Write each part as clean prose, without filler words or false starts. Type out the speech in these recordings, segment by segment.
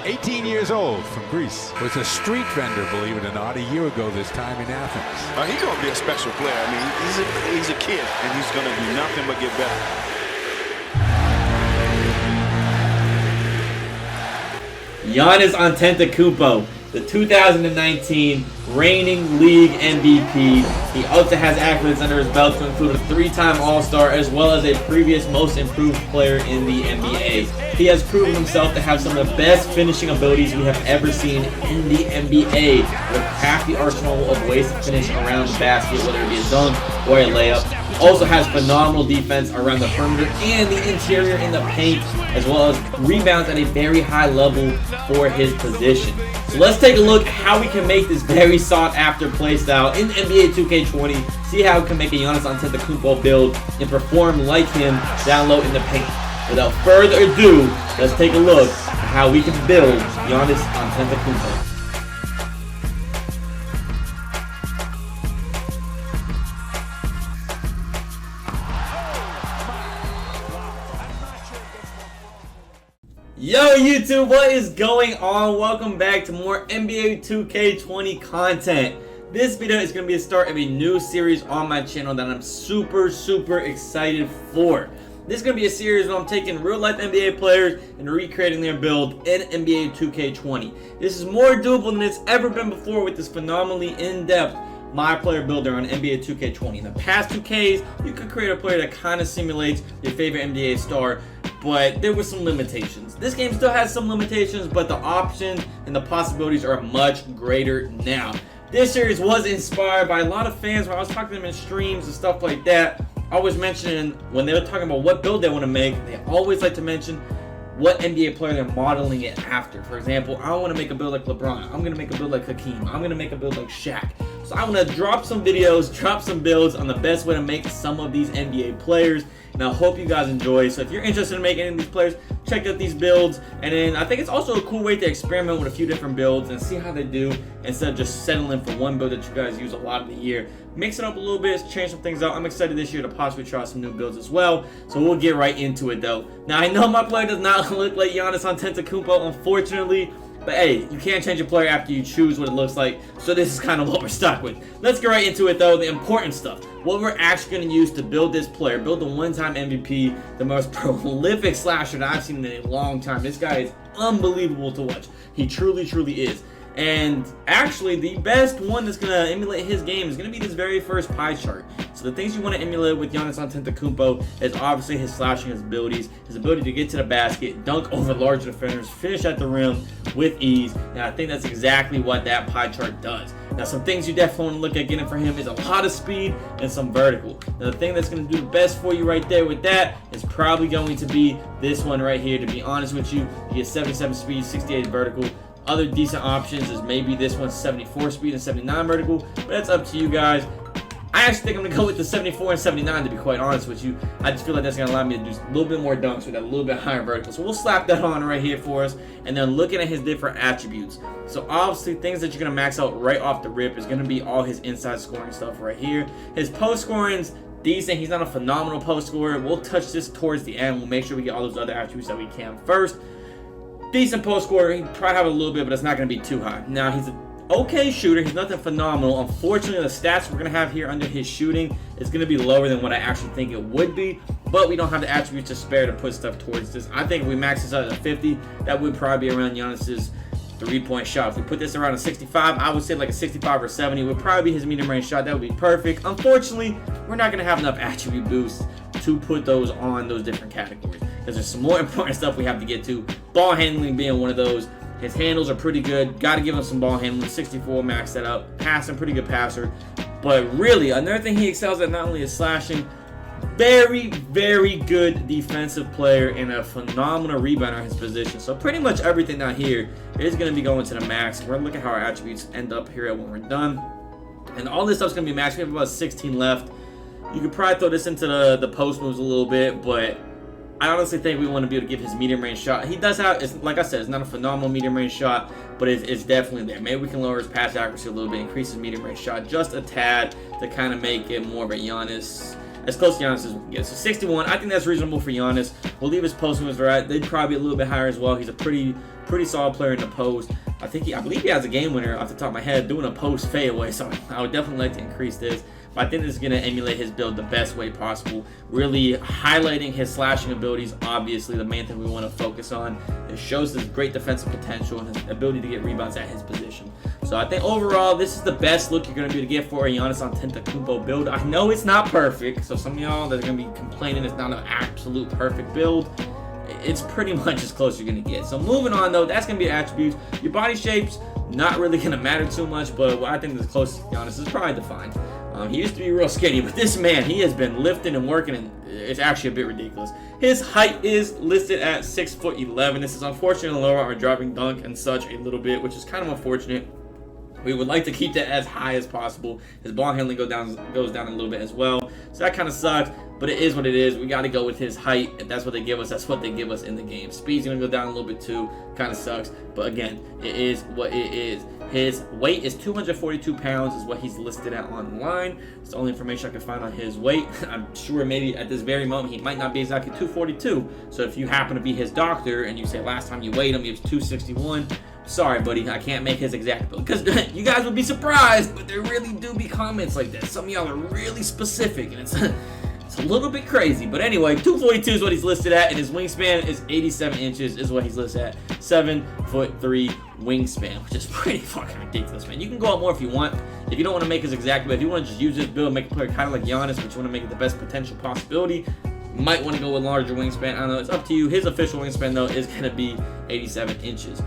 18 years old from Greece. Was a street vendor, believe it or not, a year ago this time in Athens. He's going to be a special player. I mean, he's a kid, and he's going to do nothing but get better. Giannis Antetokounmpo, the 2019 reigning league MVP. He also has accolades under his belt to include a 3-time All-Star as well as a previous most improved player in the NBA. He has proven himself to have some of the best finishing abilities we have ever seen in the NBA, with half the arsenal of ways to finish around the basket, whether it be a dunk or a layup. Also has phenomenal defense around the perimeter and the interior in the paint, as well as rebounds at a very high level for his position. So let's take a look at how we can make this very sought after playstyle in NBA 2K20, see how we can make a Giannis Antetokounmpo build and perform like him down low in the paint. Without further ado, let's take a look at how we can build Giannis Antetokounmpo. Yo YouTube, what is going on? Welcome back to more NBA 2K20 content. This video is going to be the start of a new series on my channel that I'm super excited for. This is going to be a series where I'm taking real life NBA players and recreating their build in NBA 2K20. This is more doable than it's ever been before with this phenomenally in-depth my player builder on NBA 2K20. In the past 2Ks, you could create a player that kind of simulates your favorite NBA star, but there were some limitations. This game still has some limitations, but the options and the possibilities are much greater now. This series was inspired by a lot of fans when I was talking to them in streams and stuff like that. I was mentioning when they were talking about what build they want to make, they always like to mention what NBA player they're modeling it after. For example, I want to make a build like LeBron. I'm going to make a build like Hakeem. I'm going to make a build like Shaq. So I want to drop some videos, drop some builds on the best way to make some of these NBA players. And I hope you guys enjoy. So if you're interested in making any of these players, check out these builds. And then I think it's also a cool way to experiment with a few different builds and see how they do instead of just settling for one build that you guys use a lot of the year. Mix it up a little bit, change some things out. I'm excited this year to possibly try some new builds as well. So we'll get right into it though. Now I know my player does not look like Giannis Antetokounmpo, unfortunately. But hey, you can't change a player after you choose what it looks like, so this is kind of what we're stuck with. Let's get right into it though, the important stuff. What we're actually going to use to build this player, build the one-time MVP, the most prolific slasher that I've seen in a long time. This guy is unbelievable to watch. He truly is. And actually, the best one that's going to emulate his game is going to be this very first pie chart. So the things you want to emulate with Giannis Antetokounmpo is obviously his slashing, his ability to get to the basket, dunk over large defenders, finish at the rim with ease. And I think that's exactly what that pie chart does. Now, some things you definitely want to look at getting for him is a lot of speed and some vertical. Now, the thing that's going to do the best for you right there with that is probably going to be this one right here. To be honest with you, you get 77 speed, 68 vertical. Other decent options is maybe this one's 74 speed and 79 vertical, but that's up to you guys. I actually think I'm going to go with the 74 and 79 to be quite honest with you. I just feel like that's going to allow me to do a little bit more dunks with that little bit higher vertical. So we'll slap that on right here for us. And then looking at his different attributes. So obviously things that you're going to max out right off the rip is going to be all his inside scoring stuff right here. His post scoring's decent. He's not a phenomenal post scorer. We'll touch this towards the end. We'll make sure we get all those other attributes that we can first. Decent post scorer. He probably have a little bit, but it's not going to be too high. Now he's an okay shooter. He's nothing phenomenal. Unfortunately, the stats we're going to have here under his shooting is going to be lower than what I actually think it would be. But we don't have the attributes to spare to put stuff towards this. I think if we max this out at a 50, that would probably be around Giannis's three-point shot. If we put this around a 65, I would say like a 65 or 70 would probably be his medium-range shot. That would be perfect. Unfortunately, we're not going to have enough attribute boosts to put those on those different categories, because there's some more important stuff we have to get to. Ball handling being one of those. His handles are pretty good. Got to give him some ball handling. 64, max that up. Passing, pretty good passer. But really, another thing he excels at not only is slashing, very good defensive player and a phenomenal rebounder in his position. So pretty much everything down here is going to be going to the max. We're going to look at how our attributes end up here when we're done. And all this stuff's going to be maxed. We have about 16 left. You could probably throw this into the post moves a little bit, but I honestly think we want to be able to give his medium range shot. He does have, it's, like I said, it's not a phenomenal medium range shot, but it's definitely there. Maybe we can lower his pass accuracy a little bit, increase his medium range shot just a tad to kind of make it more of a Giannis as close to Giannis as we can get. So 61, I think that's reasonable for Giannis. We'll leave his post moves right. They'd probably be a little bit higher as well. He's a pretty solid player in the post. I believe he has a game winner off the top of my head doing a post fadeaway, so I would definitely like to increase this. But I think this is going to emulate his build the best way possible, really highlighting his slashing abilities, obviously the main thing we want to focus on. It shows his great defensive potential and his ability to get rebounds at his position. So I think overall, this is the best look you're going to be able to get for a Giannis Antetokounmpo build. I know it's not perfect, so some of y'all that are going to be complaining it's not an absolute perfect build, it's pretty much as close as you're going to get. So moving on, though, that's going to be attributes. Your body shape's not really going to matter too much, but what I think is closest to Giannis is probably defined. He used to be real skinny, but this man, he has been lifting and working, and it's actually a bit ridiculous. His height is listed at 6'11". This is unfortunately lower our driving dunk and such a little bit, which is kind of unfortunate. We would like to keep that as high as possible. His ball handling goes down a little bit as well. So that kind of sucks, but it is what it is. We got to go with his height. If that's what they give us, that's what they give us in the game. Speed's going to go down a little bit too. Kind of sucks. But again, it is what it is. His weight is 242 pounds is what he's listed at online. It's the only information I can find on his weight. I'm sure maybe at this very moment he might not be exactly 242. So if you happen to be his doctor and you say last time you weighed him he was 261, sorry, buddy, I can't make his exact build. Because you guys would be surprised, but there really do be comments like that. Some of y'all are really specific, and it's a little bit crazy. But anyway, 242 is what he's listed at, and his wingspan is 87 inches is what he's listed at. 7'3" wingspan, which is pretty fucking ridiculous, man. You can go up more if you want. If you don't want to make his exact build, if you want to just use this build, make a player kind of like Giannis, but you want to make it the best potential possibility, you might want to go with larger wingspan. I don't know. It's up to you. His official wingspan, though, is going to be 87 inches.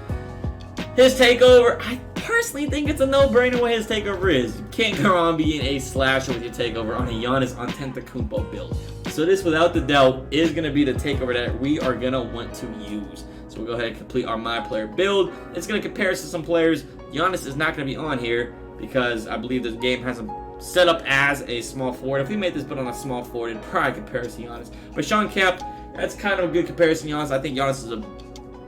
His takeover, I personally think it's a no-brainer what his takeover is. You can't go wrong being a slasher with your takeover on a Giannis Antetokounmpo build. So this, without the doubt, is going to be the takeover that we are going to want to use. So we'll go ahead and complete our My Player build. It's going to compare us to some players. Giannis is not going to be on here because I believe this game has him set up as a small forward. If we made this build on a small forward, it'd probably compare us to Giannis. But Shawn Kemp, that's kind of a good comparison to Giannis. I think Giannis is a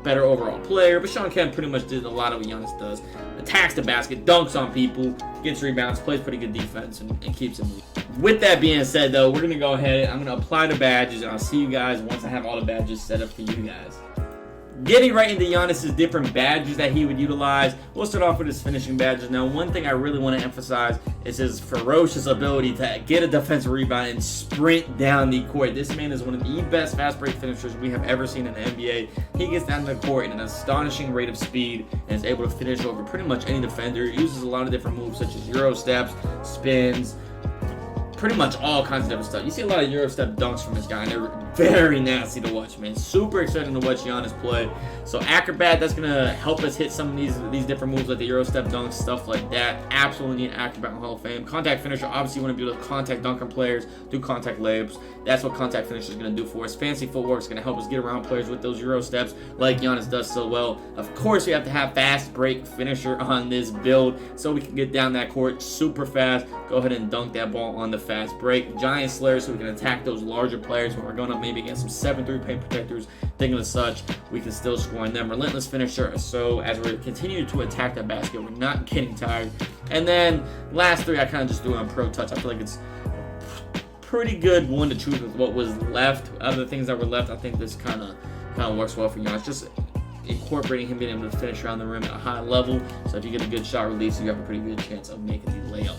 better overall player, but Shawn Kemp pretty much did a lot of what Giannis does. Attacks the basket, dunks on people, gets rebounds, plays pretty good defense, and keeps it moving. With that being said, though, we're going to go ahead, I'm going to apply the badges, and I'll see you guys once I have all the badges set up for you guys. Getting right into Giannis's different badges that he would utilize, we'll start off with his finishing badges. Now, one thing I really want to emphasize is his ferocious ability to get a defensive rebound and sprint down the court. This man is one of the best fast break finishers we have ever seen in the NBA. He gets down the court in an astonishing rate of speed and is able to finish over pretty much any defender. He uses a lot of different moves such as Euro steps, spins, pretty much all kinds of different stuff. You see a lot of Euro step dunks from this guy, and they're very nasty to watch, man. Super exciting to watch Giannis play. So Acrobat, that's going to help us hit some of these different moves like the Euro step dunks, stuff like that. Absolutely need Acrobat in Hall of Fame. Contact finisher, obviously you want to be able to contact dunker players, do contact layups. That's what contact finisher is going to do for us. Fancy footwork is going to help us get around players with those Euro steps like Giannis does so well. Of course, we have to have fast break finisher on this build so we can get down that court super fast. Go ahead and dunk that ball on the fast break. Giant Slayer so we can attack those larger players when we're going up maybe against some 7-3 paint protectors, thinking of such, we can still score on them. Relentless finisher, so as we continue to attack that basket, we're not getting tired. And then last three, I kind of just do on pro touch. I feel like it's pretty good one to choose with what was left. Other things that were left, I think this kind of works well for you. It's just incorporating him being able to finish around the rim at a high level. So if you get a good shot release, you have a pretty good chance of making the layup.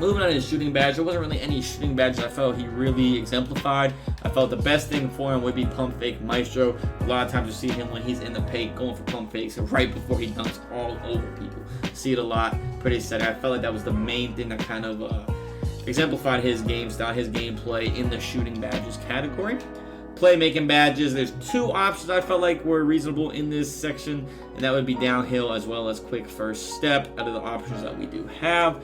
Moving on to his shooting badge, there wasn't really any shooting badge I felt he really exemplified. I felt the best thing for him would be pump fake maestro. A lot of times you see him when he's in the paint going for pump fakes right before he dunks all over people. See it a lot, pretty exciting. I felt like that was the main thing that kind of exemplified his game style, his gameplay in the shooting badges category. Playmaking badges, there's two options I felt like were reasonable in this section, and that would be downhill as well as quick first step out of the options that we do have.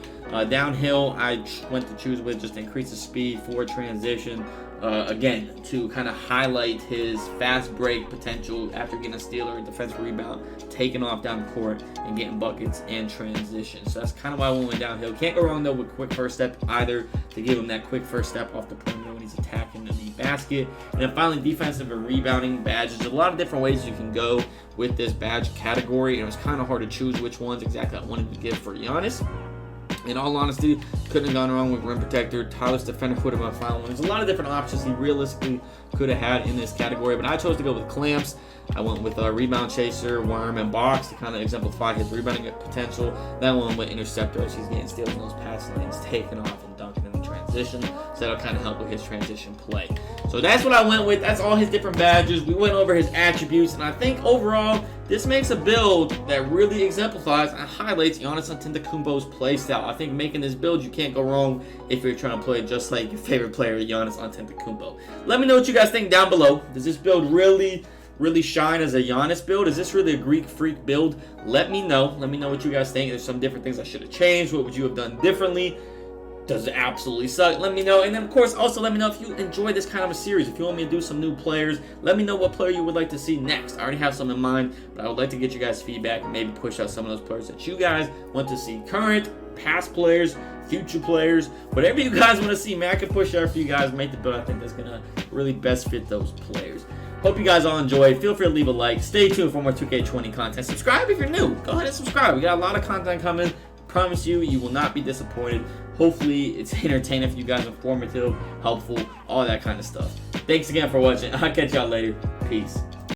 Downhill, I went to choose with just increase the speed for transition. Again, to kind of highlight his fast break potential after getting a steal or a defensive rebound, taking off down the court and getting buckets and transition. So that's kind of why I went downhill. Can't go wrong though with quick first step either, to give him that quick first step off the perimeter when he's attacking the basket. And then finally, defensive and rebounding badges. There's a lot of different ways you can go with this badge category, and it was kind of hard to choose which ones exactly I wanted to give for Giannis. In all honesty, couldn't have gone wrong with Rim Protector. Tireless Defender would have been a final one. There's a lot of different options he realistically could have had in this category, but I chose to go with Clamps. I went with Rebound Chaser, Worm, and Box to kind of exemplify his rebounding potential. That one with Interceptors. He's getting steals in those pass lanes, taking off and dunking in the transition, so that'll kind of help with his transition play. So that's what I went with. That's all his different badges. We went over his attributes, and I think overall, this makes a build that really exemplifies and highlights Giannis Antetokounmpo's play style. I think making this build, you can't go wrong if you're trying to play just like your favorite player, Giannis Antetokounmpo. Let me know what you guys think down below. Does this build really shine as a Giannis build? Is this really a Greek Freak build? Let me know. Let me know what you guys think. There's some different things I should have changed. What would you have done differently? Does it absolutely suck? Let me know. And then, of course, also let me know if you enjoy this kind of a series. If you want me to do some new players, let me know what player you would like to see next. I already have some in mind, but I would like to get you guys' feedback and maybe push out some of those players that you guys want to see. Current, past players, future players, whatever you guys want to see, man, I can push out for you guys, make the build I think that's going to really best fit those players. Hope you guys all enjoyed. Feel free to leave a like. Stay tuned for more 2K20 content. Subscribe if you're new. Go ahead and subscribe. We got a lot of content coming. Promise you, you will not be disappointed. Hopefully, it's entertaining for you guys, informative, helpful, all that kind of stuff. Thanks again for watching. I'll catch y'all later. Peace.